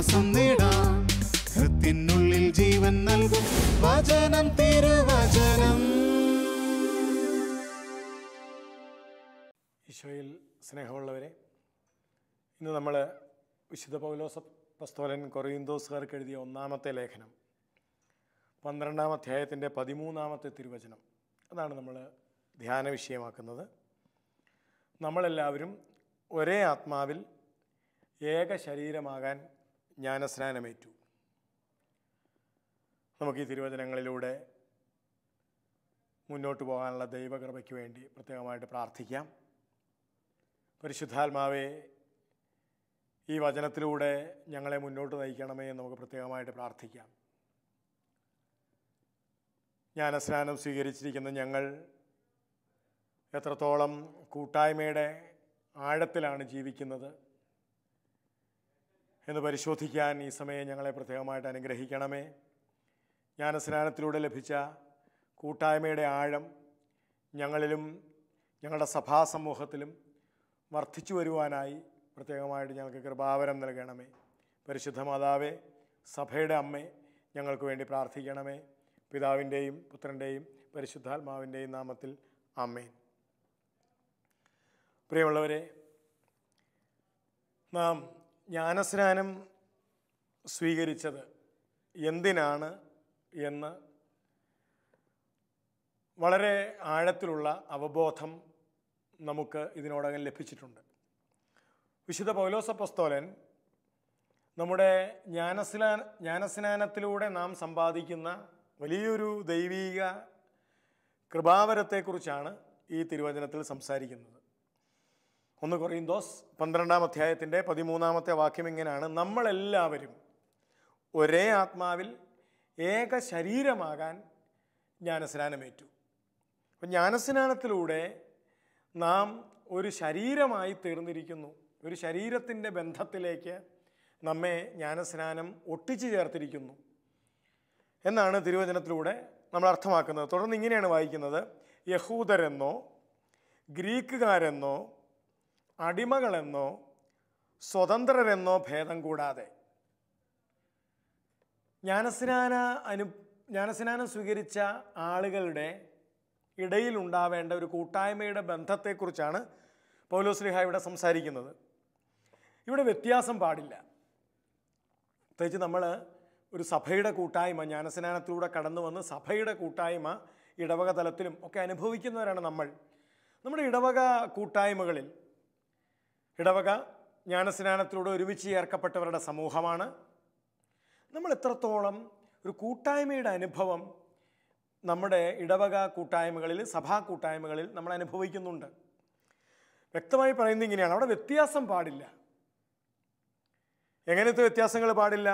ആശ്വാസം നേടാം. ഹൃത്തിനുള്ളിൽ ജീവൻ നൽകും വചനം, തിരുവചനം. ഈശോയിൽ സ്നേഹമുള്ളവരെ, ഇന്ന് നമ്മൾ വിശുദ്ധ പൗലോസ് അപ്പോസ്തലൻ കൊറിന്തോസുകാർക്ക് എഴുതിയ ഒന്നാമത്തെ ലേഖനം 12-ാം അധ്യായത്തിൻ്റെ 13-ാമത്തെ തിരുവചനം, അതാണ് നമ്മൾ ധ്യാന വിഷയമാക്കുന്നത്. നമ്മളെല്ലാവരും ഒരേ ആത്മാവിൽ ഏക ശരീരമാകാൻ ജ്ഞാനസ്നാനമേറ്റു. നമുക്ക് ഈ തിരുവചനങ്ങളിലൂടെ മുന്നോട്ട് പോകാനുള്ള ദൈവകൃപയ്ക്ക് വേണ്ടി പ്രത്യേകമായിട്ട് പ്രാർത്ഥിക്കാം. പരിശുദ്ധാത്മാവേ, ഈ വചനത്തിലൂടെ ഞങ്ങളെ മുന്നോട്ട് നയിക്കണമേ എന്ന് നമുക്ക് പ്രത്യേകമായിട്ട് പ്രാർത്ഥിക്കാം. ജ്ഞാനസ്നാനം സ്വീകരിച്ചിരിക്കുന്ന ഞങ്ങൾ എത്രത്തോളം കൂട്ടായ്മയുടെ ആഴത്തിലാണ് ജീവിക്കുന്നത് എന്ന് പരിശോധിക്കാൻ ഈ സമയം ഞങ്ങളെ പ്രത്യേകമായിട്ട് അനുഗ്രഹിക്കണമേ. ജ്ഞാനസ്നാനത്തിലൂടെ ലഭിച്ച കൂട്ടായ്മയുടെ ആഴം ഞങ്ങളിലും ഞങ്ങളുടെ സഭാസമൂഹത്തിലും വർദ്ധിച്ചു വരുവാനായി പ്രത്യേകമായിട്ട് ഞങ്ങൾക്ക് കൃപാവരം നൽകണമേ. പരിശുദ്ധ മാതാവേ, സഭയുടെ അമ്മേ, ഞങ്ങൾക്ക് വേണ്ടി പ്രാർത്ഥിക്കണമേ. പിതാവിൻ്റെയും പുത്രൻ്റെയും പരിശുദ്ധാത്മാവിൻ്റെയും നാമത്തിൽ ആമേൻ. പ്രിയമുള്ളവരെ, നാം ജ്ഞാനസ്നാനം സ്വീകരിച്ചത് എന്തിനാണ് എന്ന് വളരെ ആഴത്തിലുള്ള അവബോധം നമുക്ക് ഇതിനോടകം ലഭിച്ചിട്ടുണ്ട്. വിശുദ്ധ പൗലോസ് അപ്പോസ്തലൻ നമ്മുടെ ജ്ഞാനസ്നാനത്തിലൂടെ നാം സമ്പാദിക്കുന്ന വലിയൊരു ദൈവീക കൃപാവരത്തെക്കുറിച്ചാണ് ഈ തിരുവചനത്തിൽ സംസാരിക്കുന്നത്. 1 കൊറിന്തോസ് 12-ാം അധ്യായത്തിൻ്റെ 13-ാമത്തെ വാക്യം ഇങ്ങനെയാണ്: നമ്മളെല്ലാവരും ഒരേ ആത്മാവിൽ ഏക ശരീരമാകാൻ ജ്ഞാനസ്നാനമേറ്റു. അപ്പം ജ്ഞാനസ്നാനത്തിലൂടെ നാം ഒരു ശരീരമായി തീർന്നിരിക്കുന്നു. ഒരു ശരീരത്തിൻ്റെ ബന്ധത്തിലേക്ക് നമ്മെ ജ്ഞാനസ്നാനം ഒട്ടിച്ചു ചേർത്തിരിക്കുന്നു എന്നാണ് തിരുവചനത്തിലൂടെ നമ്മൾ അർത്ഥമാക്കുന്നത്. തുടർന്ന് ഇങ്ങനെയാണ് വായിക്കുന്നത്: യഹൂദരെന്നോ ഗ്രീക്കുകാരെന്നോ അടിമകളെന്നോ സ്വതന്ത്രരെന്നോ ഭേദം കൂടാതെ ജ്ഞാനസ്നാനം സ്വീകരിച്ച ആളുകളുടെ ഇടയിലുണ്ടാവേണ്ട ഒരു കൂട്ടായ്മയുടെ ബന്ധത്തെക്കുറിച്ചാണ് പൗലോസ് ശ്ലീഹ ഇവിടെ സംസാരിക്കുന്നത്. ഇവിടെ വ്യത്യാസം പാടില്ല. പ്രത്യേകിച്ച് നമ്മൾ ഒരു സഭയുടെ കൂട്ടായ്മ ജ്ഞാനസ്നാനത്തിലൂടെ കടന്നു വന്ന് സഭയുടെ കൂട്ടായ്മ ഇടവക തലത്തിലും ഒക്കെ അനുഭവിക്കുന്നവരാണ് നമ്മൾ. നമ്മുടെ ഇടവക കൂട്ടായ്മകളിൽ ഇടവക ജ്ഞാനസ്നാനത്തിലൂടെ ഒരുമിച്ച് ചേർക്കപ്പെട്ടവരുടെ സമൂഹമാണ്. നമ്മൾ എത്രത്തോളം ഒരു കൂട്ടായ്മയുടെ അനുഭവം നമ്മുടെ ഇടവക കൂട്ടായ്മകളിൽ, സഭാ കൂട്ടായ്മകളിൽ നമ്മൾ അനുഭവിക്കുന്നുണ്ട്. വ്യക്തമായി പറയുന്നത് ഇങ്ങനെയാണ്: അവിടെ വ്യത്യാസം പാടില്ല. എങ്ങനത്തെ വ്യത്യാസങ്ങൾ പാടില്ല?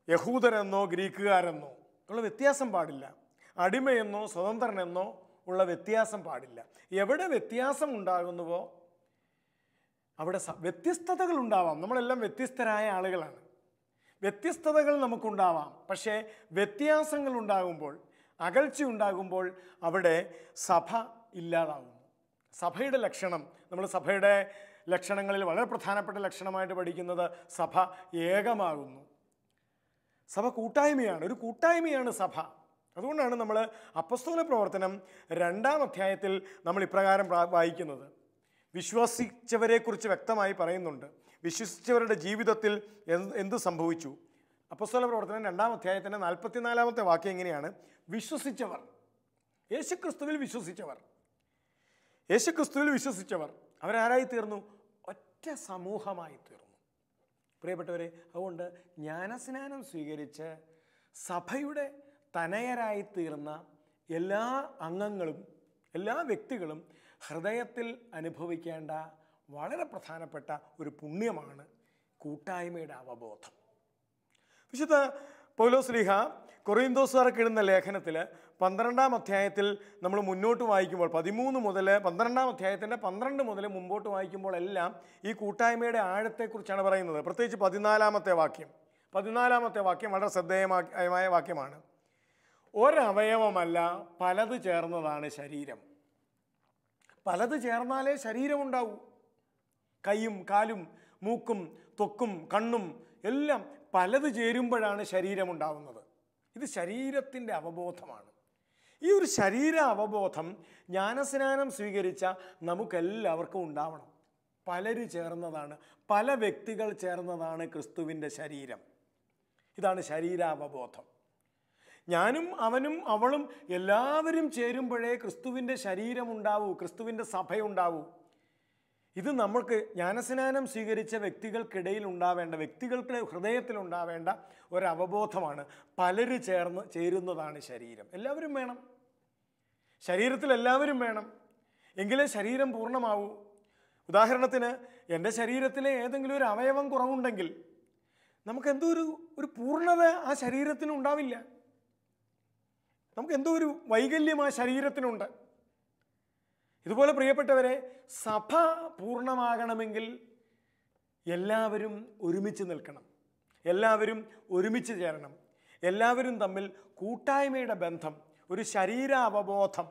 യഹൂദരെന്നോ ഗ്രീക്കുകാരെന്നോ ഉള്ള വ്യത്യാസം പാടില്ല. അടിമയെന്നോ സ്വതന്ത്രനെന്നോ ഉള്ള വ്യത്യാസം പാടില്ല. എവിടെ വ്യത്യാസം ഉണ്ടാകുന്നുവോ അവിടെ വ്യത്യസ്തതകൾ ഉണ്ടാവാം. നമ്മളെല്ലാം വ്യത്യസ്തരായ ആളുകളാണ്. വ്യത്യസ്തതകൾ നമുക്കുണ്ടാവാം. പക്ഷേ വ്യത്യാസങ്ങൾ ഉണ്ടാകുമ്പോൾ, അകൽച്ച ഉണ്ടാകുമ്പോൾ അവിടെ സഭ ഇല്ലാതാകുന്നു. സഭയുടെ ലക്ഷണം, നമ്മൾ സഭയുടെ ലക്ഷണങ്ങളിൽ വളരെ പ്രധാനപ്പെട്ട ലക്ഷണമായിട്ട് പഠിക്കുന്നത് സഭ ഏകമാകുന്നു. സഭ കൂട്ടായ്മയാണ്. ഒരു കൂട്ടായ്മയാണ് സഭ. അതുകൊണ്ടാണ് നമ്മൾ അപ്പോസ്തല പ്രവർത്തനം 2-ാം അധ്യായത്തിൽ നമ്മൾ ഇപ്രകാരം വായിക്കുന്നത്. വിശ്വസിച്ചവരെക്കുറിച്ച് വ്യക്തമായി പറയുന്നുണ്ട്. വിശ്വസിച്ചവരുടെ ജീവിതത്തിൽ എന്ത് സംഭവിച്ചു? അപ്പോസ്തല പ്രവർത്തനം 2-ാം അധ്യായത്തിൻ്റെ 44-ാമത്തെ വാക്യം എങ്ങനെയാണ്? വിശ്വസിച്ചവർ, യേശുക്രിസ്തുവിൽ വിശ്വസിച്ചവർ അവരാരായി തീർന്നു? ഒറ്റ സമൂഹമായി തീർന്നു. പ്രിയപ്പെട്ടവരെ, അതുകൊണ്ട് ജ്ഞാനസ്നാനം സ്വീകരിച്ച് സഭയുടെ തനയരായി തീർന്ന എല്ലാ അംഗങ്ങളും, എല്ലാ വ്യക്തികളും ഹൃദയത്തിൽ അനുഭവിക്കേണ്ട വളരെ പ്രധാനപ്പെട്ട ഒരു പുണ്യമാണ് കൂട്ടായ്മയുടെ അവബോധം. വിശുദ്ധ പൗലോസ് ശ്ലീഹ കൊറിന്തോസുകാർക്ക് എഴുതുന്ന ലേഖനത്തിൽ 12-ാം അധ്യായത്തിൽ നമ്മൾ മുന്നോട്ട് വായിക്കുമ്പോൾ 13 മുതൽ 12-ാം അധ്യായത്തിൻ്റെ 12 മുതൽ മുമ്പോട്ട് വായിക്കുമ്പോൾ എല്ലാം ഈ കൂട്ടായ്മയുടെ ആഴത്തെക്കുറിച്ചാണ് പറയുന്നത്. പ്രത്യേകിച്ച് 14-ാമത്തെ വാക്യം വളരെ ശ്രദ്ധേയമായ വാക്യമാണ്. ഒരവയവമല്ല, പലത് ചേർന്നതാണ് ശരീരം. പലത് ചേർന്നാലേ ശരീരമുണ്ടാവൂ. കൈയും കാലും മൂക്കും ത്വക്കും കണ്ണും എല്ലാം പലത് ചേരുമ്പോഴാണ് ശരീരമുണ്ടാവുന്നത്. ഇത് ശരീരത്തിൻ്റെ അവബോധമാണ്. ഈ ഒരു ശരീര അവബോധം ജ്ഞാനസ്നാനം സ്വീകരിച്ച നമുക്കെല്ലാവർക്കും ഉണ്ടാവണം. പലര് ചേർന്നതാണ്, പല വ്യക്തികൾ ചേർന്നതാണ് ക്രിസ്തുവിൻ്റെ ശരീരം. ഇതാണ് ശരീരാവബോധം. ഞാനും അവനും അവളും എല്ലാവരും ചേരുമ്പോഴേ ക്രിസ്തുവിൻ്റെ ശരീരമുണ്ടാവൂ, ക്രിസ്തുവിൻ്റെ സഭയുണ്ടാവൂ. ഇത് നമ്മൾക്ക് ജ്ഞാനസ്നാനം സ്വീകരിച്ച വ്യക്തികൾക്കിടയിൽ ഉണ്ടാവേണ്ട, വ്യക്തികൾക്ക് ഹൃദയത്തിലുണ്ടാവേണ്ട ഒരവബോധമാണ്. പലര് ചേരുന്നതാണ് ശരീരം. എല്ലാവരും വേണം, ശരീരത്തിൽ എല്ലാവരും വേണം, എങ്കിലേ ശരീരം പൂർണ്ണമാവൂ. ഉദാഹരണത്തിന് എൻ്റെ ശരീരത്തിലെ ഏതെങ്കിലും ഒരു അവയവം കുറവുണ്ടെങ്കിൽ നമുക്കെന്തോ ഒരു പൂർണ്ണത ആ ശരീരത്തിനുണ്ടാവില്ല. നമുക്കെന്തോ ഒരു വൈകല്യം ആ ശരീരത്തിനുണ്ട്. ഇതുപോലെ പ്രിയപ്പെട്ടവരെ, സഭ പൂർണ്ണമാകണമെങ്കിൽ എല്ലാവരും ഒരുമിച്ച് നിൽക്കണം, എല്ലാവരും ഒരുമിച്ച് ചേരണം, എല്ലാവരും തമ്മിൽ കൂട്ടായ്മയുടെ ബന്ധം, ഒരു ശരീര അവബോധം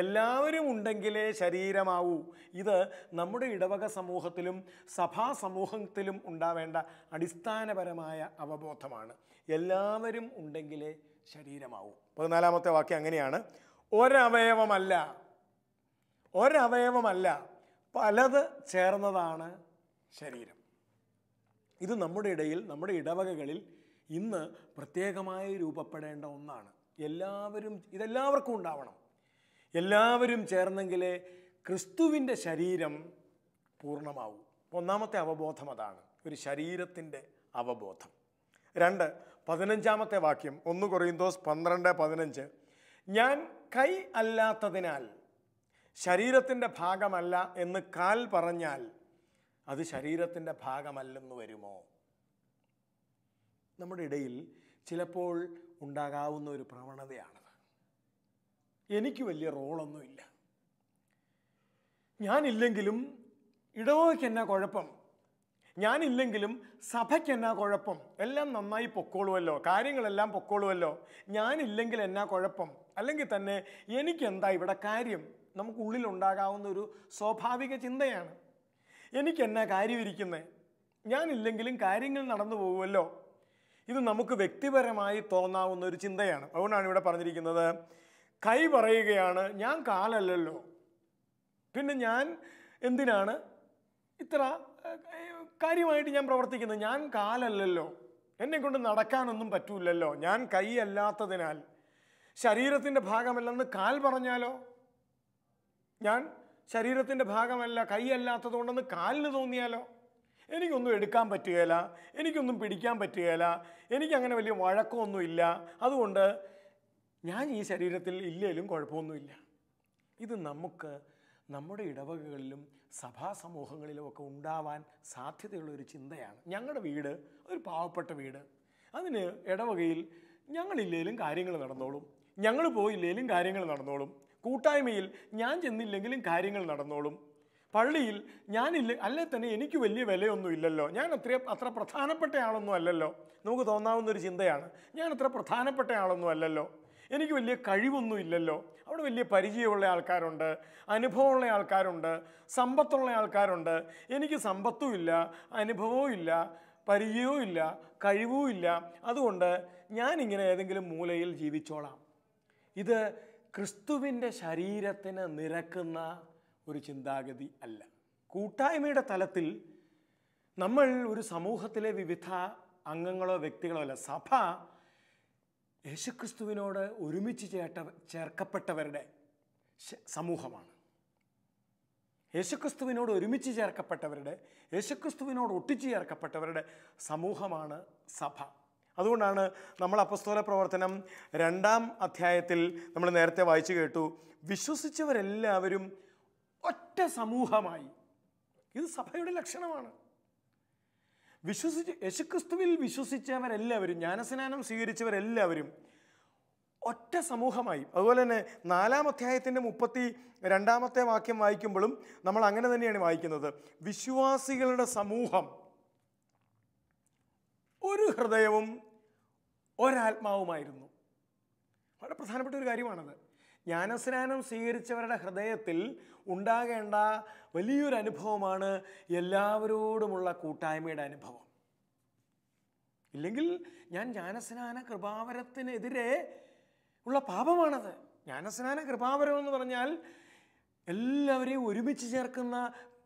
എല്ലാവരും ഉണ്ടെങ്കിലേ ശരീരമാവൂ. ഇത് നമ്മുടെ ഇടവക സമൂഹത്തിലും സഭാ സമൂഹത്തിലും ഉണ്ടാവേണ്ട അടിസ്ഥാനപരമായ അവബോധമാണ്. എല്ലാവരും ഉണ്ടെങ്കിലേ ശരീരമാവൂ. 14-ാമത്തെ വാക്യം അങ്ങനെയാണ്: ഒരവയവമല്ല പലത് ചേർന്നതാണ് ശരീരം. ഇത് നമ്മുടെ ഇടയിൽ, നമ്മുടെ ഇടവകകളിൽ ഇന്ന് പ്രത്യേകമായി രൂപപ്പെടേണ്ട ഒന്നാണ്. ഇതെല്ലാവർക്കും ഉണ്ടാവണം. എല്ലാവരും ചേർന്നെങ്കിലേ ക്രിസ്തുവിൻ്റെ ശരീരം പൂർണ്ണമാവൂ. 1-ാമത്തെ അവബോധം അതാണ്, ഒരു ശരീരത്തിൻ്റെ അവബോധം. 2, 15-ാമത്തെ വാക്യം, 1 കൊറിന്തോസ് 12:15: ഞാൻ കൈ അല്ലാത്തതിനാൽ ശരീരത്തിൻ്റെ ഭാഗമല്ല എന്ന് കാൽ പറഞ്ഞാൽ അത് ശരീരത്തിൻ്റെ ഭാഗമല്ലെന്ന് വരുമോ? നമ്മുടെ ഇടയിൽ ചിലപ്പോൾ ഉണ്ടാകാവുന്ന ഒരു പ്രവണതയാണത്. എനിക്ക് വലിയ റോളൊന്നുമില്ല, ഞാനില്ലെങ്കിലും ഇടവകയ്ക്ക് എന്നാ കുഴപ്പം, ഞാനില്ലെങ്കിലും സഭയ്ക്ക് എന്നാ കുഴപ്പം, എല്ലാം നന്നായി പൊക്കോളുമല്ലോ, കാര്യങ്ങളെല്ലാം പൊക്കോളുമല്ലോ, ഞാനില്ലെങ്കിൽ എന്നാ കുഴപ്പം, അല്ലെങ്കിൽ തന്നെ എനിക്കെന്താ ഇവിടെ കാര്യം, നമുക്കുള്ളിലുണ്ടാകാവുന്ന ഒരു സ്വാഭാവിക ചിന്തയാണ്. എനിക്കെന്നാ കാര്യം ഇരിക്കുന്നത്, ഞാനില്ലെങ്കിലും കാര്യങ്ങൾ നടന്നു പോകുമല്ലോ. ഇത് നമുക്ക് വ്യക്തിപരമായി തോന്നാവുന്ന ഒരു ചിന്തയാണ്. അതുകൊണ്ടാണ് ഇവിടെ പറഞ്ഞിരിക്കുന്നത്, കൈ പറയുകയാണ് ഞാൻ കാലല്ലല്ലോ, പിന്നെ ഞാൻ എന്തിനാണ് ഇത്ര കാര്യമായിട്ട് ഞാൻ പ്രവർത്തിക്കുന്നത്, ഞാൻ കാലല്ലല്ലോ, എന്നെ കൊണ്ട് നടക്കാനൊന്നും പറ്റൂലല്ലോ, ഞാൻ കൈ അല്ലാത്തതിനാൽ ശരീരത്തിൻ്റെ ഭാഗമല്ലെന്ന് കാൽ പറഞ്ഞാലോ, ഞാൻ ശരീരത്തിൻ്റെ ഭാഗമല്ല, കൈ അല്ലാത്തത് കൊണ്ടെന്ന് കാലിന് തോന്നിയാലോ, എനിക്കൊന്നും എടുക്കാൻ പറ്റുകയില്ല, എനിക്കൊന്നും പിടിക്കാൻ പറ്റുകയില്ല, എനിക്കങ്ങനെ വലിയ വഴക്കമൊന്നുമില്ല, അതുകൊണ്ട് ഞാൻ ഈ ശരീരത്തിൽ ഇല്ലേലും കുഴപ്പമൊന്നുമില്ല. ഇത് നമുക്ക് നമ്മുടെ ഇടവകകളിലും സഭാ സമൂഹങ്ങളിലും ഒക്കെ ഉണ്ടാവാൻ സാധ്യതയുള്ളൊരു ചിന്തയാണ്. ഞങ്ങളുടെ വീട് ഒരു പാവപ്പെട്ട വീട്, അതിന് ഇടവകയിൽ ഞങ്ങളില്ലേലും കാര്യങ്ങൾ നടന്നോളും, ഞങ്ങൾ പോയില്ലേലും കാര്യങ്ങൾ നടന്നോളും, കൂട്ടായ്മയിൽ ഞാൻ ചെന്നില്ലെങ്കിലും കാര്യങ്ങൾ നടന്നോളും, പള്ളിയിൽ ഞാനില്ല അല്ലേ തന്നെ എനിക്ക് വലിയ വിലയൊന്നും ഇല്ലല്ലോ, ഞാൻ അത്ര പ്രധാനപ്പെട്ട ആളൊന്നും അല്ലല്ലോ. നമുക്ക് തോന്നാവുന്നൊരു ചിന്തയാണ്, ഞാൻ അത്ര പ്രധാനപ്പെട്ട ആളൊന്നും അല്ലല്ലോ, എനിക്ക് വലിയ കഴിവൊന്നും ഇല്ലല്ലോ. അവിടെ വലിയ പരിചയമുള്ള ആൾക്കാരുണ്ട്, അനുഭവമുള്ള ആൾക്കാരുണ്ട്, സമ്പത്തുള്ള ആൾക്കാരുണ്ട്, എനിക്ക് സമ്പത്തും ഇല്ല, അനുഭവവും ഇല്ല, പരിചയവും ഇല്ല, കഴിവും ഇല്ല, അതുകൊണ്ട് ഞാനിങ്ങനെ ഏതെങ്കിലും മൂലയിൽ ജീവിച്ചോളാം. ഇത് ക്രിസ്തുവിൻ്റെ ശരീരത്തിന് നിരക്കുന്ന ഒരു ചിന്താഗതി അല്ല. കൂട്ടായ്മയുടെ തലത്തിൽ നമ്മൾ ഒരു സമൂഹത്തിലെ വിവിധ അംഗങ്ങളോ വ്യക്തികളോ അല്ല, സഭ യേശുക്രിസ്തുവിനോട് ഒരുമിച്ച് ചേർക്കപ്പെട്ടവരുടെ സമൂഹമാണ്. യേശുക്രിസ്തുവിനോട് ഒരുമിച്ച് ചേർക്കപ്പെട്ടവരുടെ, യേശുക്രിസ്തുവിനോട് ഒട്ടിച്ചു ചേർക്കപ്പെട്ടവരുടെ സമൂഹമാണ് സഭ. അതുകൊണ്ടാണ് നമ്മൾ അപ്പസ്തോല പ്രവർത്തനം 2-ാം അധ്യായത്തിൽ നമ്മൾ നേരത്തെ വായിച്ചു കേട്ടു, വിശ്വസിച്ചവരെല്ലാവരും ഒറ്റ സമൂഹമായി. ഇത് സഭയുടെ ലക്ഷണമാണ്. യേശുക്രിസ്തുവിൽ വിശ്വസിച്ചവരെല്ലാവരും, ജ്ഞാനസ്നാനം സ്വീകരിച്ചവരെല്ലാവരും ഒറ്റ സമൂഹമായി. അതുപോലെ തന്നെ 4-ാം അധ്യായത്തിൻ്റെ 32-ാമത്തെ വാക്യം വായിക്കുമ്പോഴും നമ്മൾ അങ്ങനെ തന്നെയാണ് വായിക്കുന്നത്, വിശ്വാസികളുടെ സമൂഹം ഒരു ഹൃദയവും ഒരാത്മാവുമായിരുന്നു. വളരെ പ്രധാനപ്പെട്ട ഒരു കാര്യമാണത്. ജ്ഞാനസ്നാനം സ്വീകരിച്ചവരുടെ ഹൃദയത്തിൽ ഉണ്ടാകേണ്ട വലിയൊരു അനുഭവമാണ് എല്ലാവരോടുമുള്ള കൂട്ടായ്മയുടെ അനുഭവം. ഇല്ലെങ്കിൽ ഞാൻ ജ്ഞാനസ്നാന കൃപാവരത്തിനെതിരെ ഉള്ള പാപമാണത്. ജ്ഞാനസ്നാന കൃപാവരം എന്ന് പറഞ്ഞാൽ എല്ലാവരെയും ഒരുമിച്ച് ചേർക്കുന്ന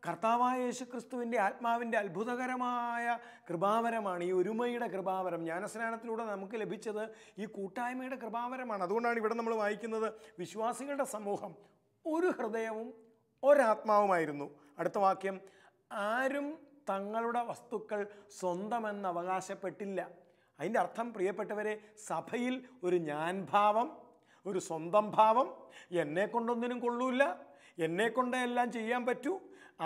കർത്താവായ യേശുക്രിസ്തുവിൻ്റെ ആത്മാവിൻ്റെ അത്ഭുതകരമായ കൃപാവരമാണ് ഈ ഒരുമയുടെ കൃപാവരം. ജ്ഞാനസ്നാനത്തിലൂടെ നമുക്ക് ലഭിച്ചത് ഈ കൂട്ടായ്മയുടെ കൃപാവരമാണ്. അതുകൊണ്ടാണ് ഇവിടെ നമ്മൾ വായിക്കുന്നത്, വിശ്വാസികളുടെ സമൂഹം ഒരു ഹൃദയവും ഒരാത്മാവുമായിരുന്നു. അടുത്ത വാക്യം, ആരും തങ്ങളുടെ വസ്തുക്കൾ സ്വന്തമെന്ന് അവകാശപ്പെട്ടില്ല. അതിൻ്റെ അർത്ഥം പ്രിയപ്പെട്ടവരെ, സഭയിൽ ഒരു ഞാൻ ഭാവം, ഒരു സ്വന്തം ഭാവം, എന്നെ കൊണ്ടൊന്നിനും കൊള്ളൂല്ല, എന്നെ കൊണ്ടേ എല്ലാം ചെയ്യാൻ പറ്റൂ,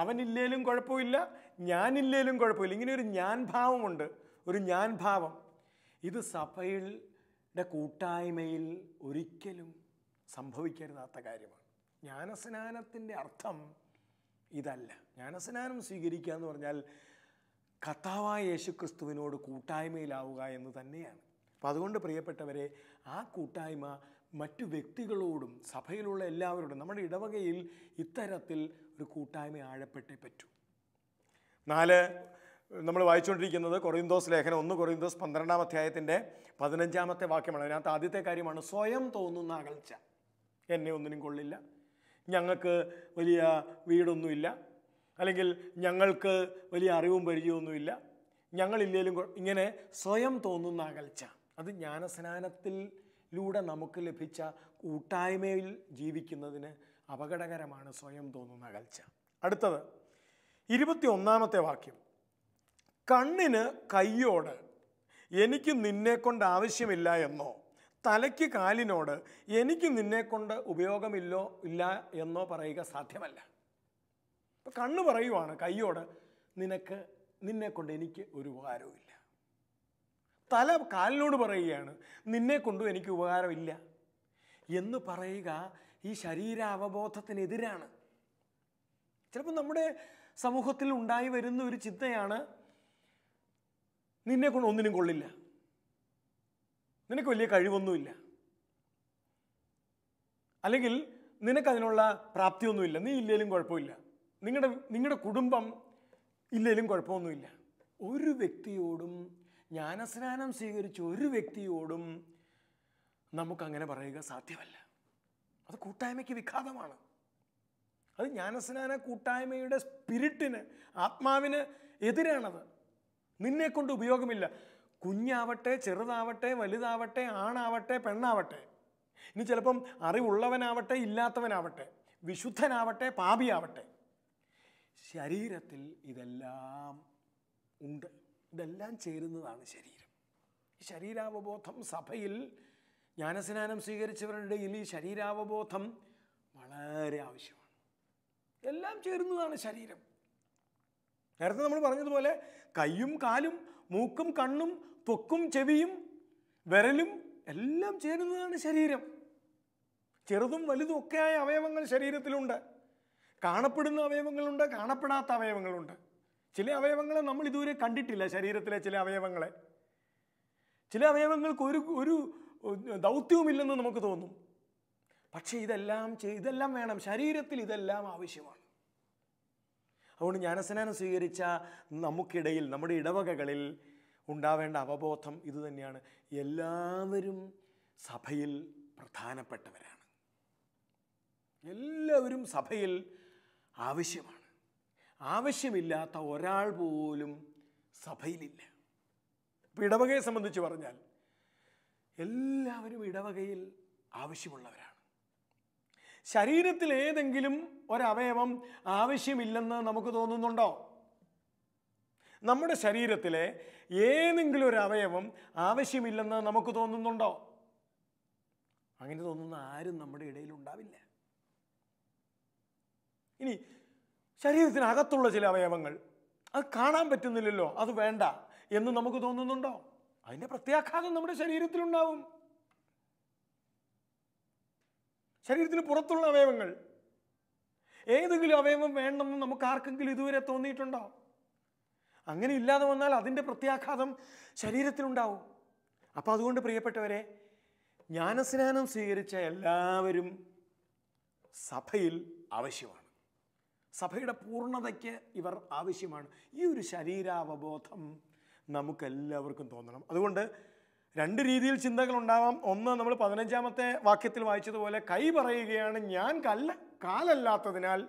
അവനില്ലേലും കുഴപ്പമില്ല, ഞാനില്ലേലും കുഴപ്പമില്ല, ഇങ്ങനെ ഒരു ഞാൻ ഭാവമുണ്ട്. ഒരു ഞാൻ ഭാവം ഇത് സഭയുടെ കൂട്ടായ്മയിൽ ഒരിക്കലും സംഭവിക്കരുതാത്ത കാര്യമാണ്. ജ്ഞാനസ്നാനത്തിൻ്റെ അർത്ഥം ഇതല്ല. ജ്ഞാനസ്നാനം സ്വീകരിക്കുക എന്ന് പറഞ്ഞാൽ കർത്താവായ യേശുക്രിസ്തുവിനോട് കൂട്ടായ്മയിലാവുക എന്ന് തന്നെയാണ്. അപ്പം അതുകൊണ്ട് പ്രിയപ്പെട്ടവരെ, ആ കൂട്ടായ്മ മറ്റു വ്യക്തികളോടും സഭയിലുള്ള എല്ലാവരോടും, നമ്മുടെ ഇടവകയിൽ ഇത്തരത്തിൽ ഒരു കൂട്ടായ്മ ആഴപ്പെട്ടേ പറ്റൂ. 4 നമ്മൾ വായിച്ചുകൊണ്ടിരിക്കുന്നത് കൊറിന്തോസ് ലേഖനം 1 കൊറിന്തോസ് 12-ാം അധ്യായത്തിൻ്റെ 15-ാമത്തെ വാക്യമാണ്. അതിനകത്ത് ആദ്യത്തെ കാര്യമാണ് സ്വയം തോന്നുന്ന അകൽച്ച. എന്നെ ഒന്നിനും കൊള്ളില്ല, ഞങ്ങൾക്ക് വലിയ വീടൊന്നുമില്ല, അല്ലെങ്കിൽ ഞങ്ങൾക്ക് വലിയ അറിവും പരിചയമൊന്നുമില്ല, ഞങ്ങളില്ലേലും ഇങ്ങനെ സ്വയം തോന്നുന്ന അകൽച്ച. അത് ജ്ഞാനസ്നാനത്തിലൂടെ നമുക്ക് ലഭിച്ച കൂട്ടായ്മയിൽ ജീവിക്കുന്നതിന് അപകടകരമാണ് സ്വയം തോന്നുന്ന അകൽച്ച. അടുത്തത് 21-ാമത്തെ വാക്യം, കണ്ണിന് കയ്യോട് എനിക്ക് നിന്നെക്കൊണ്ട് ആവശ്യമില്ല എന്നോ, തലയ്ക്ക് കാലിനോട് എനിക്ക് നിന്നെക്കൊണ്ട് ഇല്ല എന്നോ പറയുക സാധ്യമല്ല. ഇപ്പം കണ്ണ് പറയുവാണ് കയ്യോട്, നിന്നെക്കൊണ്ട് എനിക്ക് ഒരു ഉപകാരവും ഇല്ല. തല കാലിനോട് പറയുകയാണ്, നിന്നെക്കൊണ്ടും എനിക്ക് ഉപകാരമില്ല എന്ന് പറയുക ഈ ശരീരാവബോധത്തിനെതിരാണ്. ചിലപ്പോൾ നമ്മുടെ സമൂഹത്തിൽ ഉണ്ടായി വരുന്ന ഒരു ചിന്തയാണ്, നിന്നെക്കൊണ്ട് ഒന്നിനും കൊള്ളില്ല, നിനക്ക് വലിയ കഴിവൊന്നുമില്ല, അല്ലെങ്കിൽ നിനക്കതിനുള്ള പ്രാപ്തിയൊന്നുമില്ല, നീ ഇല്ലേലും കുഴപ്പമില്ല, നിങ്ങളുടെ കുടുംബം ഇല്ലേലും കുഴപ്പമൊന്നുമില്ല. ഒരു വ്യക്തിയോടും, ജ്ഞാനസ്നാനം സ്വീകരിച്ച ഒരു വ്യക്തിയോടും നമുക്കങ്ങനെ പറയുക സാധ്യമല്ല. അത് കൂട്ടായ്മയ്ക്ക് വിഘാതമാണ്. അത് ജ്ഞാനസ്നാന കൂട്ടായ്മയുടെ സ്പിരിറ്റിന്, ആത്മാവിന് എതിരാണത്. നിന്നെക്കൊണ്ട് ഉപയോഗമില്ല. കുഞ്ഞാവട്ടെ, ചെറുതാവട്ടെ, വലുതാവട്ടെ, ആണാവട്ടെ, പെണ്ണാവട്ടെ, ഇനി ചിലപ്പം അറിവുള്ളവനാവട്ടെ, ഇല്ലാത്തവനാവട്ടെ, വിശുദ്ധനാവട്ടെ, പാപിയാവട്ടെ, ശരീരത്തിൽ ഇതെല്ലാം ഉണ്ട്. ഇതെല്ലാം ചേരുന്നതാണ് ശരീരം. ഈ ശരീരാവബോധം സഭയിൽ ജ്ഞാനസ്നാനം സ്വീകരിച്ചവരുടെ ഇടയിൽ ഈ ശരീരാവബോധം വളരെ ആവശ്യമാണ്. എല്ലാം ചേരുന്നതാണ് ശരീരം. നേരത്തെ നമ്മൾ പറഞ്ഞതുപോലെ കയ്യും കാലും മൂക്കും കണ്ണും ത്വക്കും ചെവിയും വിരലും എല്ലാം ചേരുന്നതാണ് ശരീരം. ചെറുതും വലുതും ഒക്കെയായ അവയവങ്ങൾ ശരീരത്തിലുണ്ട്. കാണപ്പെടുന്ന അവയവങ്ങളുണ്ട്, കാണപ്പെടാത്ത അവയവങ്ങളുണ്ട്. ചില അവയവങ്ങളെ നമ്മൾ ഇതുവരെ കണ്ടിട്ടില്ല. ശരീരത്തിലെ ചില അവയവങ്ങളെ, ചില അവയവങ്ങൾക്ക് ഒരു ദൗത്യവുമില്ലെന്ന് നമുക്ക് തോന്നും. പക്ഷേ ഇതെല്ലാം വേണം. ശരീരത്തിൽ ഇതെല്ലാം ആവശ്യമാണ്. അതുകൊണ്ട് ജ്ഞാനസ്നാനം സ്വീകരിച്ച നമുക്കിടയിൽ, നമ്മുടെ ഇടവകകളിൽ ഉണ്ടാവേണ്ട അവബോധം ഇതുതന്നെയാണ്. എല്ലാവരും സഭയിൽ പ്രധാനപ്പെട്ടവരാണ്. എല്ലാവരും സഭയിൽ ആവശ്യമാണ്. ആവശ്യമില്ലാത്ത ഒരാൾ പോലും സഭയിലില്ല. ഇപ്പം ഇടവകയെ സംബന്ധിച്ച് പറഞ്ഞാൽ എല്ലാവരും ഇടവകയിൽ ആവശ്യമുള്ളവരാണ്. ശരീരത്തിൽ ഏതെങ്കിലും ഒരവയവം ആവശ്യമില്ലെന്ന് നമുക്ക് തോന്നുന്നുണ്ടോ? നമ്മുടെ ശരീരത്തിലെ ഏതെങ്കിലും ഒരു അവയവം ആവശ്യമില്ലെന്ന് നമുക്ക് തോന്നുന്നുണ്ടോ? അങ്ങനെ തോന്നുന്ന ആരും നമ്മുടെ ഇടയിൽ ഉണ്ടാവില്ല. ഇനി ശരീരത്തിനകത്തുള്ള ചില അവയവങ്ങൾ, അത് കാണാൻ പറ്റുന്നില്ലല്ലോ, അത് വേണ്ട എന്ന് നമുക്ക് തോന്നുന്നുണ്ടോ? അതിൻ്റെ പ്രത്യാഘാതം നമ്മുടെ ശരീരത്തിലുണ്ടാവും. ശരീരത്തിന് പുറത്തുള്ള അവയവങ്ങൾ, ഏതെങ്കിലും അവയവം വേണമെന്ന് നമുക്ക് ആർക്കെങ്കിലും ഇതുവരെ തോന്നിയിട്ടുണ്ടോ? അങ്ങനെ ഇല്ലാതെ വന്നാൽ അതിൻ്റെ പ്രത്യാഘാതം ശരീരത്തിലുണ്ടാവും. അപ്പം അതുകൊണ്ട് പ്രിയപ്പെട്ടവരെ, ജ്ഞാനസ്നാനം സ്വീകരിച്ച എല്ലാവരും സഭയിൽ ആവശ്യമാണ്. സഭയുടെ പൂർണ്ണതയ്ക്ക് ഇവർ ആവശ്യമാണ്. ഈ ഒരു ശരീരാവബോധം നമുക്കെല്ലാവർക്കും തോന്നണം. അതുകൊണ്ട് രണ്ട് രീതിയിൽ ചിന്തകളുണ്ടാവാം. ഒന്ന്, നമ്മൾ 15-ാമത്തെ വാക്യത്തിൽ വായിച്ചതുപോലെ കൈ പറയുകയാണ്, ഞാൻ കാലല്ലാത്തതിനാൽ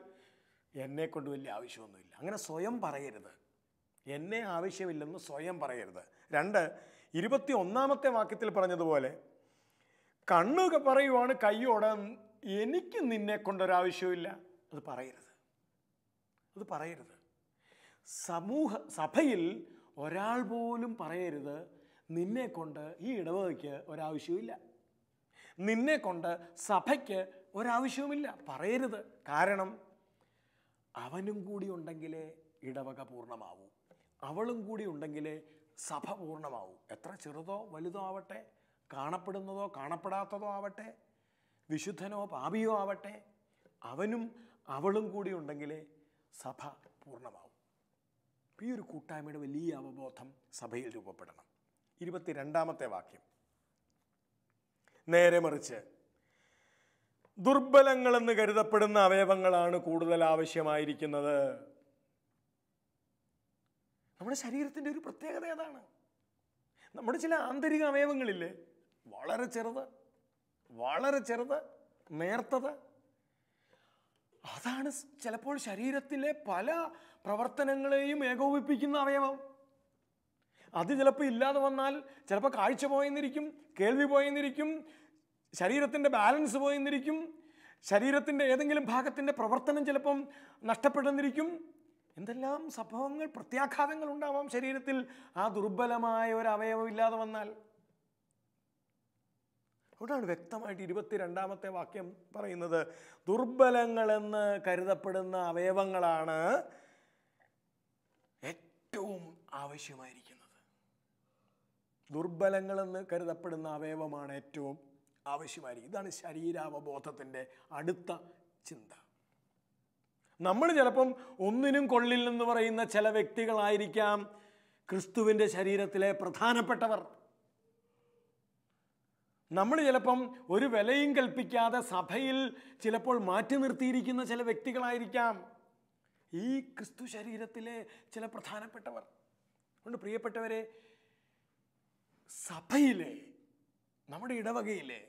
എന്നെ കൊണ്ട് വലിയ ആവശ്യമൊന്നുമില്ല. അങ്ങനെ സ്വയം പറയരുത്. എന്നെ ആവശ്യമില്ലെന്ന് സ്വയം പറയരുത്. 2, 21-ാമത്തെ വാക്യത്തിൽ പറഞ്ഞതുപോലെ കണ്ണു പറയുവാണ് കൈയോട്, എനിക്ക് നിന്നെ കൊണ്ടൊരാവശ്യമില്ല. അത് പറയരുത്. സഭയിൽ ഒരാൾ പോലും പറയരുത്, നിന്നെ കൊണ്ട് ഈ ഇടവകയ്ക്ക് ഒരാവശ്യമില്ല, നിന്നെ കൊണ്ട് സഭയ്ക്ക് ഒരാവശ്യവുമില്ല. പറയരുത്. കാരണം അവനും കൂടി ഉണ്ടെങ്കിലേ ഇടവക പൂർണ്ണമാവൂ, അവളും കൂടി ഉണ്ടെങ്കിലേ സഭ പൂർണ്ണമാവൂ. എത്ര ചെറുതോ വലുതോ ആവട്ടെ, കാണപ്പെടുന്നതോ കാണപ്പെടാത്തതോ ആവട്ടെ, വിശുദ്ധനോ പാപിയോ ആവട്ടെ, അവനും അവളും കൂടി ഉണ്ടെങ്കിലേ സഭ പൂർണ്ണമാവും. ഈ ഒരു കൂട്ടായ്മയുടെ വലിയ അവബോധം സഭയിൽ രൂപപ്പെടണം. 22-ാമത്തെ വാക്യം, നേരെ മറിച്ച് ദുർബലങ്ങളെന്ന് കരുതപ്പെടുന്ന അവയവങ്ങളാണ് കൂടുതൽ ആവശ്യമായിരിക്കുന്നത്. നമ്മുടെ ശരീരത്തിൻ്റെ ഒരു പ്രത്യേകത ഏതാണ്? നമ്മുടെ ചില ആന്തരിക അവയവങ്ങളില്ലേ, വളരെ ചെറുത്, നേർത്തത്. അതാണ് ചിലപ്പോൾ ശരീരത്തിലെ പല പ്രവർത്തനങ്ങളെയും ഏകോപിപ്പിക്കുന്ന അവയവം. അത് ചിലപ്പോൾ ഇല്ലാതെ വന്നാൽ ചിലപ്പോൾ കാഴ്ച പോയെന്നിരിക്കും, കേൾവി പോയെന്നിരിക്കും, ശരീരത്തിൻ്റെ ബാലൻസ് പോയെന്നിരിക്കും, ശരീരത്തിൻ്റെ ഏതെങ്കിലും ഭാഗത്തിൻ്റെ പ്രവർത്തനം ചിലപ്പം നഷ്ടപ്പെടുന്നിരിക്കും. എന്തെല്ലാം സംഭവങ്ങൾ, പ്രത്യാഘാതങ്ങൾ ഉണ്ടാവാം ശരീരത്തിൽ ആ ദുർബലമായ ഒരു അവയവം ഇല്ലാതെ വന്നാൽ. അവിടെയാണ് വ്യക്തമായിട്ട് 22-ാമത്തെ വാക്യം പറയുന്നത്, ദുർബലങ്ങളെന്ന് കരുതപ്പെടുന്ന അവയവങ്ങളാണ് ഏറ്റവും ആവശ്യമായിരിക്കുന്നത്. ദുർബലങ്ങളെന്ന് കരുതപ്പെടുന്ന അവയവമാണ് ഏറ്റവും ആവശ്യമായിരിക്കും. ഇതാണ് ശരീരാവബോധത്തിൻ്റെ അടുത്ത ചിന്ത. നമ്മൾ ചിലപ്പം ഒന്നിനും കൊള്ളില്ലെന്ന് പറയുന്ന ചില വ്യക്തികളായിരിക്കാം ക്രിസ്തുവിൻ്റെ ശരീരത്തിലെ പ്രധാനപ്പെട്ടവർ. നമ്മൾ ചിലപ്പം ഒരു വിലയും കൽപ്പിക്കാതെ സഭയിൽ ചിലപ്പോൾ മാറ്റി നിർത്തിയിരിക്കുന്ന ചില വ്യക്തികളായിരിക്കാം ഈ ക്രിസ്തു ശരീരത്തിലെ ചില പ്രധാനപ്പെട്ടവർ. അതുകൊണ്ട് പ്രിയപ്പെട്ടവരെ, സഭയിലെ, നമ്മുടെ ഇടവകയിലെ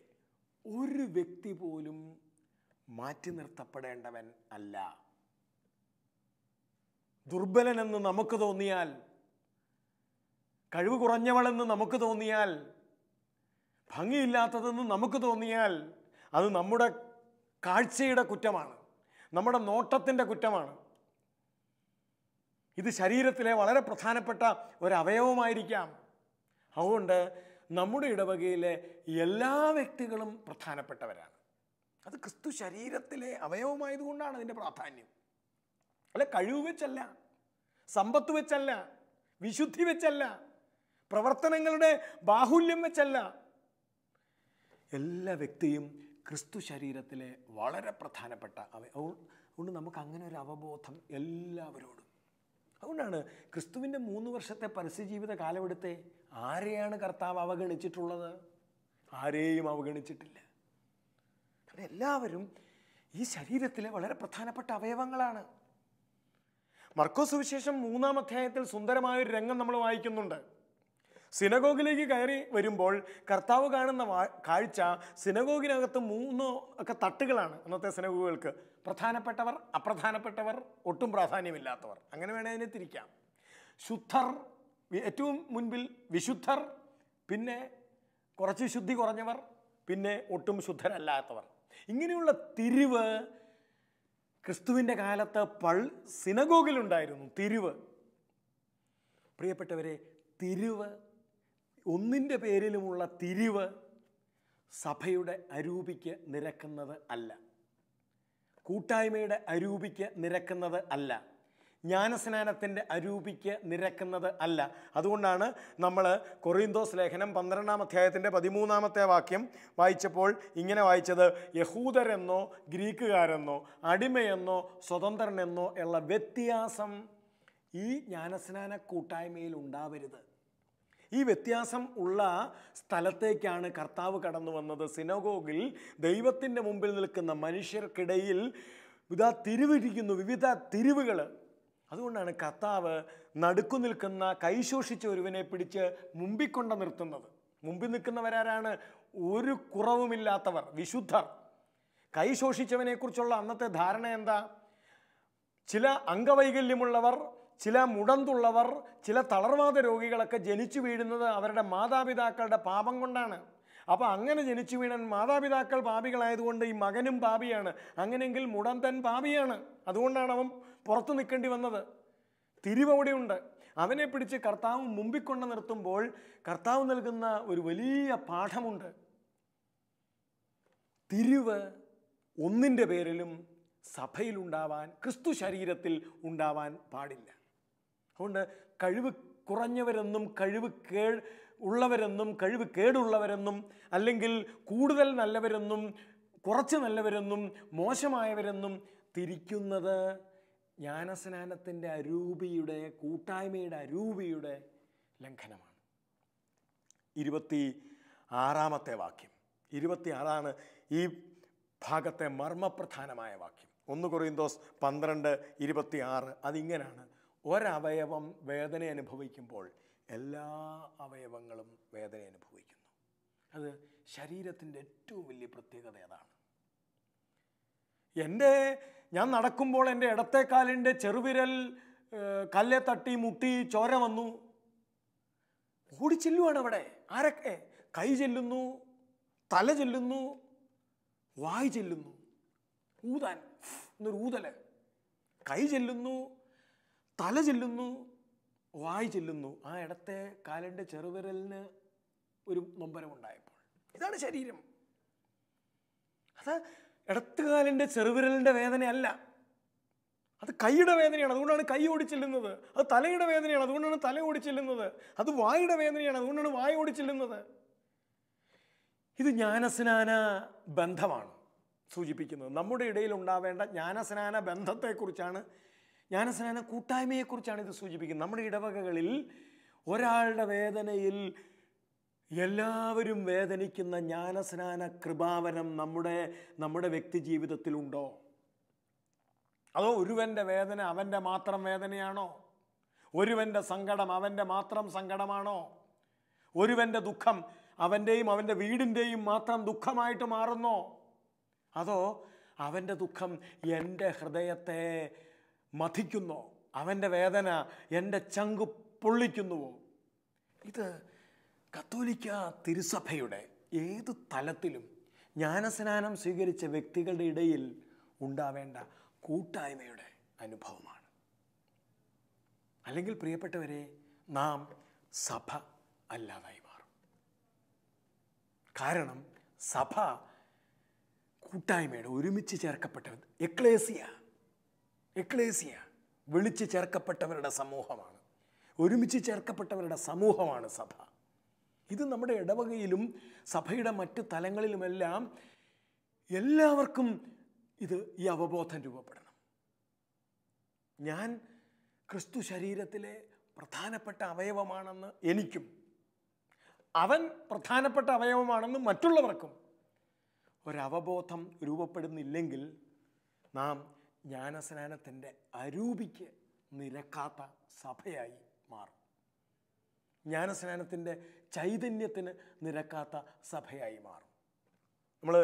ഒരു വ്യക്തി പോലും മാറ്റി നിർത്തപ്പെടേണ്ടവൻ അല്ല. ദുർബലനെന്ന് നമുക്ക് തോന്നിയാൽ, കഴിവ് കുറഞ്ഞവളെന്ന് നമുക്ക് തോന്നിയാൽ, ഭംഗിയില്ലാത്തതെന്ന് നമുക്ക് തോന്നിയാൽ അത് നമ്മുടെ കാഴ്ചയുടെ കുറ്റമാണ്, നമ്മുടെ നോട്ടത്തിൻ്റെ കുറ്റമാണ്. ഇത് ശരീരത്തിലെ വളരെ പ്രധാനപ്പെട്ട ഒരു അവയവമായിരിക്കാം. അതുകൊണ്ട് നമ്മുടെ ഇടവകയിലെ എല്ലാ വ്യക്തികളും പ്രധാനപ്പെട്ടവരാണ്. അത് ക്രിസ്തു ശരീരത്തിലെ അവയവമായതുകൊണ്ടാണ് അതിൻ്റെ പ്രാധാന്യം. അല്ല, കഴിവ് വെച്ചല്ല, സമ്പത്ത് വെച്ചല്ല, വിശുദ്ധി വെച്ചല്ല, പ്രവർത്തനങ്ങളുടെ ബാഹുല്യം വെച്ചല്ല. എല്ലാ വ്യക്തിയും ക്രിസ്തു ശരീരത്തിലെ വളരെ പ്രധാനപ്പെട്ട അതുകൊണ്ട് നമുക്ക് അങ്ങനെ ഒരു അവബോധം എല്ലാവരോടും. അതുകൊണ്ടാണ് ക്രിസ്തുവിൻ്റെ 3 വർഷത്തെ പരസ്യജീവിത കാലമെടുത്തെ ആരെയാണ് കർത്താവ് അവഗണിച്ചിട്ടുള്ളത്? ആരെയും അവഗണിച്ചിട്ടില്ല. കാരണം എല്ലാവരും ഈ ശരീരത്തിലെ വളരെ പ്രധാനപ്പെട്ട അവയവങ്ങളാണ്. മർക്കോസ് സുവിശേഷം 3-ാം അധ്യായത്തിൽ സുന്ദരമായൊരു രംഗം നമ്മൾ വായിക്കുന്നുണ്ട്. സിനഗോഗിലേക്ക് കയറി വരുമ്പോൾ കർത്താവ് കാണുന്ന കാഴ്ച, സിനഗോഗിനകത്ത് 3 ഒക്കെ തട്ടുകളാണ് അന്നത്തെ സിനഗോഗുകൾക്ക്. പ്രധാനപ്പെട്ടവർ, അപ്രധാനപ്പെട്ടവർ, ഒട്ടും പ്രാധാന്യമില്ലാത്തവർ, അങ്ങനെ വേണേൽ അതിനെ തിരിക്കാം. ശുദ്ധർ, ഏറ്റവും മുൻപിൽ വിശുദ്ധർ, പിന്നെ കുറച്ച് ശുദ്ധി കുറഞ്ഞവർ, പിന്നെ ഒട്ടും ശുദ്ധരല്ലാത്തവർ. ഇങ്ങനെയുള്ള തിരിവ് ക്രിസ്തുവിൻ്റെ കാലത്ത് സിനഗോഗിലുണ്ടായിരുന്നു. തിരിവ്, പ്രിയപ്പെട്ടവരെ, തിരിവ്, ഒന്നിൻ്റെ പേരിലുമുള്ള തിരിവ് സഭയുടെ അരൂപിക്ക് നിരക്കുന്നത് അല്ല, കൂട്ടായ്മയുടെ അരൂപിക്ക് നിരക്കുന്നത് അല്ല, ജ്ഞാനസ്നാനത്തിൻ്റെ അരൂപിക്ക് നിരക്കുന്നത് അല്ല. അതുകൊണ്ടാണ് നമ്മൾ കൊറിന്തോസ് ലേഖനം 12-ാം അധ്യായത്തിൻ്റെ 13-ാമത്തെ വാക്യം വായിച്ചപ്പോൾ ഇങ്ങനെ വായിച്ചത്, യഹൂദരെന്നോ ഗ്രീക്കുകാരെന്നോ അടിമയെന്നോ സ്വതന്ത്രനെന്നോ ഉള്ള വ്യത്യാസം ഈ ജ്ഞാനസ്നാന കൂട്ടായ്മയിൽ ഉണ്ടാവരുത്. ഈ വ്യത്യാസം ഉള്ള സ്ഥലത്തേക്കാണ് കർത്താവ് കടന്നു വന്നത്. സിനഗോഗിൽ ദൈവത്തിൻ്റെ മുമ്പിൽ നിൽക്കുന്ന മനുഷ്യർക്കിടയിൽ ഇതാ തിരിവിരിക്കുന്നു, വിവിധ തിരിവുകൾ. അതുകൊണ്ടാണ് കർത്താവ് നടുക്കു നിൽക്കുന്ന കൈശോഷിച്ച ഒരുവനെ പിടിച്ച് മുമ്പിൽ കൊണ്ട് നിർത്തുന്നത്. മുമ്പിൽ നിൽക്കുന്നവരാരാണ്? ഒരു കുറവുമില്ലാത്തവർ, വിശുദ്ധർ. കൈശോഷിച്ചവനെക്കുറിച്ചുള്ള അന്നത്തെ ധാരണ എന്താ? ചില അംഗവൈകല്യമുള്ളവർ, ചില മുടന്തുള്ളവർ, ചില തളർവാദ രോഗികളൊക്കെ ജനിച്ചു വീഴുന്നത് അവരുടെ മാതാപിതാക്കളുടെ പാപം കൊണ്ടാണ്. അപ്പോൾ അങ്ങനെ ജനിച്ചു വീണൻ മാതാപിതാക്കൾ പാപികളായതുകൊണ്ട് ഈ മകനും പാപിയാണ്. അങ്ങനെയെങ്കിൽ മുടന്തൻ പാപിയാണ്. അതുകൊണ്ടാണ് അവൻ പുറത്തു നിൽക്കേണ്ടി വന്നത്. തിരിവവിടെയുണ്ട്. അവനെ പിടിച്ച് കർത്താവ് മുമ്പിൽ കൊണ്ട് നിർത്തുമ്പോൾ കർത്താവ് നൽകുന്ന ഒരു വലിയ പാഠമുണ്ട്. തിരിവ് ഒന്നിൻ്റെ പേരിലും സഭയിലുണ്ടാവാൻ, ക്രിസ്തു ശരീരത്തിൽ ഉണ്ടാവാൻ പാടില്ല. അതുകൊണ്ട് കഴിവ് കുറഞ്ഞവരെന്നും കഴിവ് ഉള്ളവരെന്നും കഴിവ് കേടുള്ളവരെന്നും, അല്ലെങ്കിൽ കൂടുതൽ നല്ലവരെന്നും കുറച്ച് നല്ലവരെന്നും മോശമായവരെന്നും തിരിക്കുന്നത് ജ്ഞാനസ്നാനത്തിൻ്റെ അരൂപിയുടെ, കൂട്ടായ്മയുടെ അരൂപിയുടെ ലംഘനമാണ്. 26 വാക്യം, 26 ഈ ഭാഗത്തെ മർമ്മപ്രധാനമായ വാക്യം. 1 കൊറിന്തോസ് 12:26 അതിങ്ങനെയാണ്: ഒരവയവം വേദന അനുഭവിക്കുമ്പോൾ എല്ലാ അവയവങ്ങളും വേദന അനുഭവിക്കുന്നു. അത് ശരീരത്തിൻ്റെ ഏറ്റവും വലിയ പ്രത്യേകത അതാണ്. ഞാൻ നടക്കുമ്പോൾ എൻ്റെ ഇടത്തേക്കാലിൻ്റെ ചെറുവിരൽ കല്ലെ തട്ടി മുട്ടി ചോര വന്നു. ഓടിച്ചെല്ലുവാണ് അവിടെ. ആരൊക്കെ? കൈ ചെല്ലുന്നു, തല ചെല്ലുന്നു, വായ് ചെല്ലുന്നു. ഊതാൻ എന്നൊരു ഊതല്. കൈ ചെല്ലുന്നു, തല ചെല്ലുന്നു, വായ് ചെല്ലുന്നു. ആ ഇടത്തെ കാലിൻ്റെ ചെറുവിരലിന് ഒരു നൊമ്പരമുണ്ടായപ്പോൾ. ഇതാണ് ശരീരം. അത് ഇടത്തുകാലിൻ്റെ ചെറുവിരലിൻ്റെ വേദനയല്ല, അത് കൈയുടെ വേദനയാണ്. അതുകൊണ്ടാണ് കൈ ഓടിച്ചെല്ലുന്നത്. അത് തലയുടെ വേദനയാണ്. അതുകൊണ്ടാണ് തല ഓടിച്ചെല്ലുന്നത്. അത് വായുടെ വേദനയാണ്. അതുകൊണ്ടാണ് വായ ഓടിച്ചെല്ലുന്നത്. ഇത് ജ്ഞാനസ്നാന ബന്ധമാണ് സൂചിപ്പിക്കുന്നത്. നമ്മുടെ ഇടയിൽ ഉണ്ടാവേണ്ട ജ്ഞാനസ്നാന ബന്ധത്തെക്കുറിച്ചാണ്, ജ്ഞാനസ്നാന കൂട്ടായ്മയെക്കുറിച്ചാണ് ഇത് സൂചിപ്പിക്കുന്നത്. നമ്മുടെ ഇടവകകളിൽ ഒരാളുടെ വേദനയിൽ എല്ലാവരും വേദനിക്കുന്ന ജ്ഞാനസ്നാന കൃപാവരം നമ്മുടെ വ്യക്തി ജീവിതത്തിലുണ്ടോ? അതോ ഒരുവൻ്റെ വേദന അവൻ്റെ മാത്രം വേദനയാണോ? ഒരുവൻ്റെ സങ്കടം അവൻ്റെ മാത്രം സങ്കടമാണോ? ഒരുവൻ്റെ ദുഃഖം അവൻ്റെയും അവൻ്റെ വീടിൻ്റെയും മാത്രം ദുഃഖമായിട്ട് മാറുന്നോ? അതോ അവൻ്റെ ദുഃഖം എൻ്റെ ഹൃദയത്തെ മഥിക്കുന്നോ? അവൻ്റെ വേദന എൻ്റെ ചങ്ക് പൊള്ളിക്കുന്നുവോ? ഇത് കത്തോലിക്ക തിരുസഭയുടെ ഏത് തലത്തിലും ജ്ഞാനസ്നാനം സ്വീകരിച്ച വ്യക്തികളുടെ ഇടയിൽ ഉണ്ടാവേണ്ട കൂട്ടായ്മയുടെ അനുഭവമാണ്. അല്ലെങ്കിൽ പ്രിയപ്പെട്ടവരെ, നാം സഭ അല്ലാതായി മാറും. കാരണം സഭ കൂട്ടായ്മയുടെ, ഒരുമിച്ച് ചേർക്കപ്പെട്ടവർ, എക്ലേസിയ വിളിച്ച് ചേർക്കപ്പെട്ടവരുടെ സമൂഹമാണ്. ഒരുമിച്ച് ചേർക്കപ്പെട്ടവരുടെ സമൂഹമാണ് സഭ. ഇത് നമ്മുടെ ഇടവകയിലും സഭയുടെ മറ്റ് തലങ്ങളിലുമെല്ലാം എല്ലാവർക്കും ഈ അവബോധം രൂപപ്പെടണം. ഞാൻ ക്രിസ്തു ശരീരത്തിലെ പ്രധാനപ്പെട്ട അവയവമാണെന്ന് എനിക്കും, അവൻ പ്രധാനപ്പെട്ട അവയവമാണെന്ന് മറ്റുള്ളവർക്കും ഒരവബോധം രൂപപ്പെടുന്നില്ലെങ്കിൽ നാം ജ്ഞാനസ്നാനത്തിൻ്റെ അരൂപിക്ക് നിരക്കാത്ത സഭയായി മാറും. ജ്ഞാനസ്നാനത്തിൻ്റെ ചൈതന്യത്തിന് നിരക്കാത്ത സഭയായി മാറും. നമ്മൾ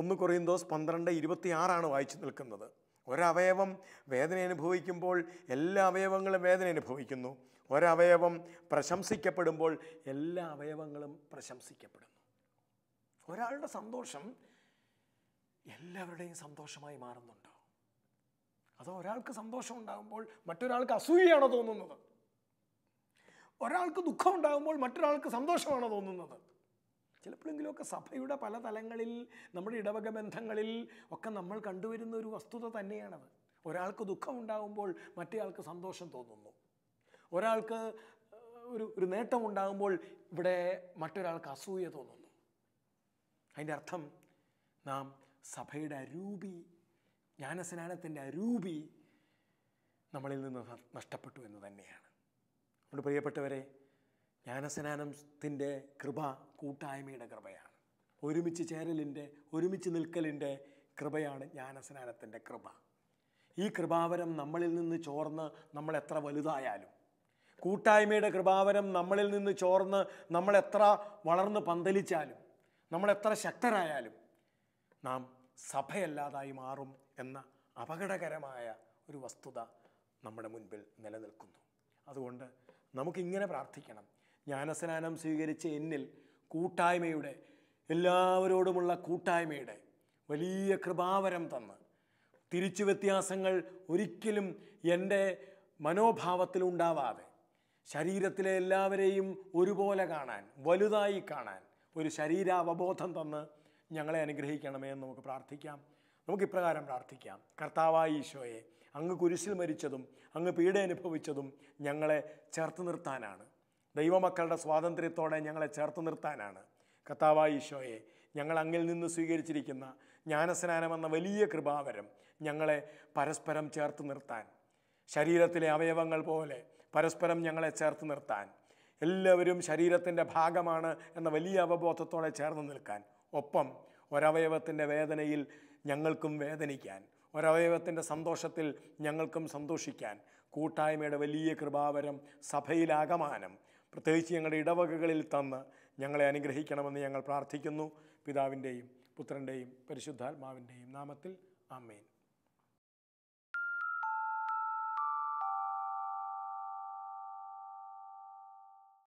1 കൊറിന്തോസ് 12:26 വായിച്ചു നിൽക്കുന്നത്. ഒരവയവം വേദന അനുഭവിക്കുമ്പോൾ എല്ലാ അവയവങ്ങളും വേദന അനുഭവിക്കുന്നു. ഒരവയവം പ്രശംസിക്കപ്പെടുമ്പോൾ എല്ലാ അവയവങ്ങളും പ്രശംസിക്കപ്പെടുന്നു. ഒരാളുടെ സന്തോഷം എല്ലാവരുടെയും സന്തോഷമായി മാറുന്നുണ്ടോ? അതോ ഒരാൾക്ക് സന്തോഷം ഉണ്ടാകുമ്പോൾ മറ്റൊരാൾക്ക് അസൂയയാണോ തോന്നുന്നത്? ഒരാൾക്ക് ദുഃഖം ഉണ്ടാകുമ്പോൾ മറ്റൊരാൾക്ക് സന്തോഷമാണോ തോന്നുന്നത്? ചിലപ്പോഴെങ്കിലുമൊക്കെ സഭയുടെ പല തലങ്ങളിൽ, നമ്മുടെ ഇടവക ബന്ധങ്ങളിൽ ഒക്കെ നമ്മൾ കണ്ടുവരുന്ന ഒരു വസ്തുത തന്നെയാണത്. ഒരാൾക്ക് ദുഃഖം ഉണ്ടാകുമ്പോൾ മറ്റേയാൾക്ക് സന്തോഷം തോന്നുന്നു. ഒരാൾക്ക് ഒരു നേട്ടം ഉണ്ടാകുമ്പോൾ ഇവിടെ മറ്റൊരാൾക്ക് അസൂയ തോന്നുന്നു. അതിൻ്റെ അർത്ഥം നാം സഭയുടെ അരൂപി, ജ്ഞാനസ്നാനത്തിൻ്റെ അരൂപി നമ്മളിൽ നിന്ന് നഷ്ടപ്പെട്ടു എന്ന് തന്നെയാണ്. അതുകൊണ്ട് പ്രിയപ്പെട്ടവരെ, ജ്ഞാനസ്നാനത്തിൻ്റെ കൃപ കൂട്ടായ്മയുടെ കൃപയാണ്. ഒരുമിച്ച് ചേരലിൻ്റെ, ഒരുമിച്ച് നിൽക്കലിൻ്റെ കൃപയാണ് ജ്ഞാനസ്നാനത്തിൻ്റെ കൃപ. ഈ കൃപാവരം നമ്മളിൽ നിന്ന് ചോർന്ന് നമ്മൾ എത്ര വലുതായാലും, കൂട്ടായ്മയുടെ കൃപാവരം നമ്മളിൽ നിന്ന് ചോർന്ന് നമ്മൾ എത്ര വളർന്ന് പന്തലിച്ചാലും, നമ്മളെത്ര ശക്തരായാലും നാം സഭയല്ലാതായി മാറും എന്ന അപകടകരമായ ഒരു വസ്തുത നമ്മുടെ മുൻപിൽ നിലനിൽക്കുന്നു. അതുകൊണ്ട് നമുക്കിങ്ങനെ പ്രാർത്ഥിക്കണം. ജ്ഞാനസ്നാനം സ്വീകരിച്ച എന്നിൽ കൂട്ടായ്മയുടെ, എല്ലാവരോടുമുള്ള കൂട്ടായ്മയുടെ വലിയ കൃപാവരം തന്ന് തിരിച്ചു വ്യത്യാസങ്ങൾ ഒരിക്കലും എൻ്റെ മനോഭാവത്തിലുണ്ടാവാതെ ശരീരത്തിലെ എല്ലാവരെയും ഒരുപോലെ കാണാൻ, വലുതായി കാണാൻ ഒരു ശരീരാവബോധം തന്ന് ഞങ്ങളെ അനുഗ്രഹിക്കണമേ എന്ന് നമുക്ക് പ്രാർത്ഥിക്കാം. നമുക്കിപ്രകാരം പ്രാർത്ഥിക്കാം. കർത്താവായ ഈശോയെ, അങ്ങ് കുരിശിൽ മരിച്ചതും അങ്ങ് പീഡ അനുഭവിച്ചതും ഞങ്ങളെ ചേർത്ത് നിർത്താനാണ്. ദൈവമക്കളുടെ സ്വാതന്ത്ര്യത്തോടെ ഞങ്ങളെ ചേർത്ത് നിർത്താനാണ്. കർത്താവായ ഈശോയെ, ഞങ്ങൾ അങ്ങിൽ നിന്ന് സ്വീകരിച്ചിരിക്കുന്ന ജ്ഞാനസ്നാനമെന്ന വലിയ കൃപാവരം ഞങ്ങളെ പരസ്പരം ചേർത്ത് നിർത്താൻ, ശരീരത്തിലെ അവയവങ്ങൾ പോലെ പരസ്പരം ഞങ്ങളെ ചേർത്ത് നിർത്താൻ, എല്ലാവരും ശരീരത്തിൻ്റെ ഭാഗമാണ് എന്ന വലിയ അവബോധത്തോടെ ചേർന്ന് നിൽക്കാൻ, ഒപ്പം ഒരവയവത്തിൻ്റെ വേദനയിൽ ഞങ്ങൾക്കും വേദനിക്കാൻ, ഒരവയവത്തിൻ്റെ സന്തോഷത്തിൽ ഞങ്ങൾക്കും സന്തോഷിക്കാൻ കൂട്ടായ്മയുടെ വലിയ കൃപാവരം സഭയിലാകമാനം, പ്രത്യേകിച്ച് ഞങ്ങളുടെ ഇടവകകളിൽ തന്ന് ഞങ്ങളെ അനുഗ്രഹിക്കണമെന്ന് ഞങ്ങൾ പ്രാർത്ഥിക്കുന്നു. പിതാവിൻ്റെയും പുത്രൻ്റെയും പരിശുദ്ധാത്മാവിൻ്റെയും നാമത്തിൽ ആമേൻ.